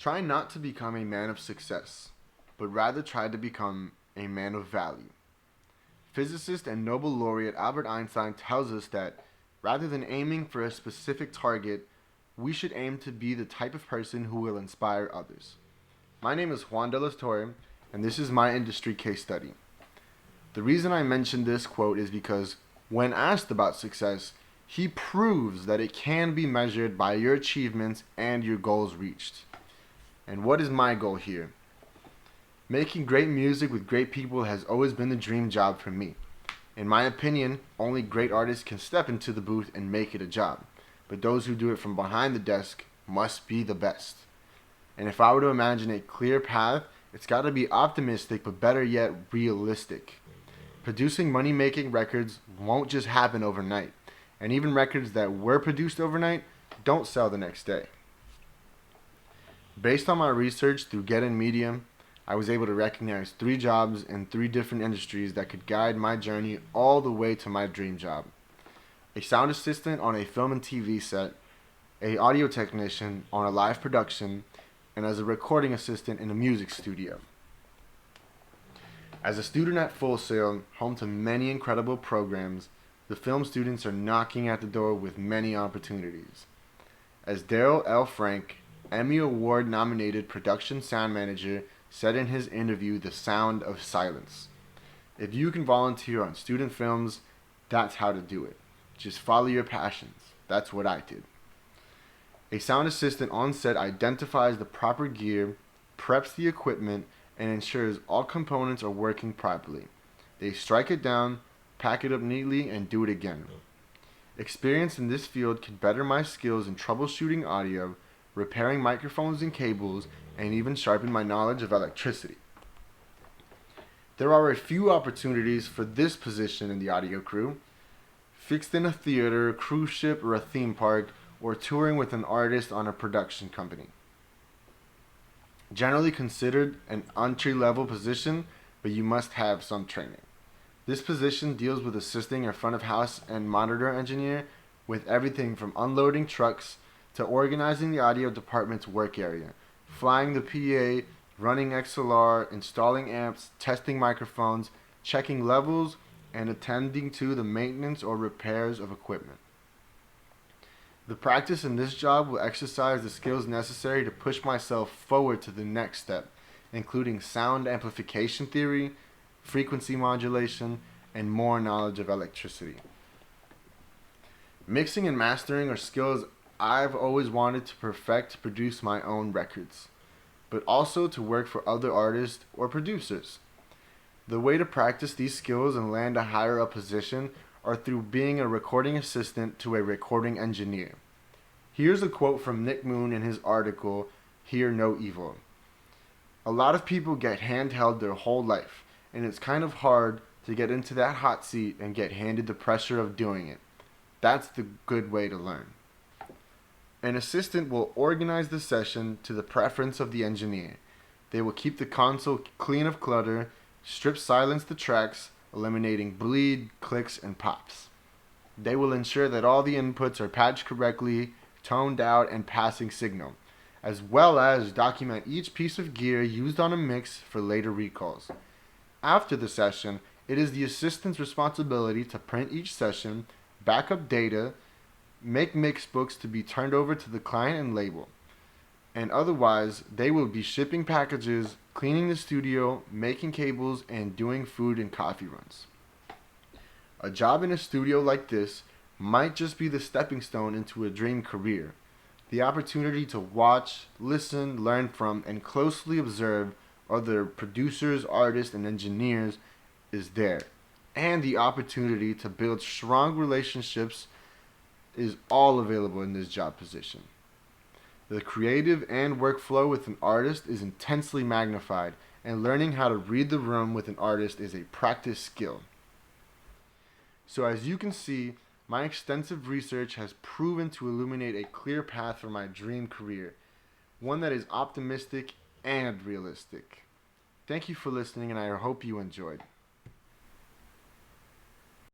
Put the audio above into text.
Try not to become a man of success, but rather try to become a man of value. Physicist and Nobel laureate Albert Einstein tells us that rather than aiming for a specific target, we should aim to be the type of person who will inspire others. My name is Juan Della Torre, and this is my industry case study. The reason I mention this quote is because when asked about success, he proves that it can be measured by your achievements and your goals reached. And what is my goal here? Making great music with great people has always been the dream job for me. In my opinion, only great artists can step into the booth and make it a job, but those who do it from behind the desk must be the best. And if I were to imagine a clear path, it's got to be optimistic, but better yet, realistic. Producing money-making records won't just happen overnight, and even records that were produced overnight don't sell the next day. Based on my research through Get In Medium, I was able to recognize 3 jobs in 3 different industries that could guide my journey all the way to my dream job. A sound assistant on a film and TV set, a audio technician on a live production, and as a recording assistant in a music studio. As a student at Full Sail, home to many incredible programs, the film students are knocking at the door with many opportunities. As Daryl L. Frank, Emmy Award nominated production sound manager, said in his interview, The Sound of Silence, if you can volunteer on student films, that's how to do it. Just follow your passions. That's what I did. A sound assistant on set identifies the proper gear, preps the equipment, and ensures all components are working properly. They strike it down, pack it up neatly, and do it again. Experience in this field could better my skills in troubleshooting audio, repairing microphones and cables, and even sharpen my knowledge of electricity. There are a few opportunities for this position in the audio crew. Fixed in a theater, cruise ship, or a theme park, or touring with an artist on a production company. Generally considered an entry-level position, but you must have some training. This position deals with assisting a front of house and monitor engineer with everything from unloading trucks to organizing the audio department's work area, flying the PA, running XLR, installing amps, testing microphones, checking levels, and attending to the maintenance or repairs of equipment. The practice in this job will exercise the skills necessary to push myself forward to the next step, including sound amplification theory, frequency modulation, and more knowledge of electricity. Mixing and mastering are skills I've always wanted to perfect to produce my own records, but also to work for other artists or producers. The way to practice these skills and land a higher up position are through being a recording assistant to a recording engineer. Here's a quote from Nick Moon in his article, Hear No Evil. A lot of people get handheld their whole life, and it's kind of hard to get into that hot seat and get handed the pressure of doing it. That's the good way to learn. An assistant will organize the session to the preference of the engineer. They will keep the console clean of clutter, silence the tracks, eliminating bleed, clicks, and pops. They will ensure that all the inputs are patched correctly, toned out, and passing signal, as well as document each piece of gear used on a mix for later recalls. After the session, it is the assistant's responsibility to print each session, back up data, make mix books to be turned over to the client and label. And otherwise, they will be shipping packages, cleaning the studio, making cables, and doing food and coffee runs. A job in a studio like this might just be the stepping stone into a dream career. The opportunity to watch, listen, learn from, and closely observe other producers, artists, and engineers is there. And the opportunity to build strong relationships is all available in this job position. The creative and workflow with an artist is intensely magnified, and learning how to read the room with an artist is a practice skill. So as you can see, my extensive research has proven to illuminate a clear path for my dream career, one that is optimistic and realistic. Thank you for listening, and I hope you enjoyed.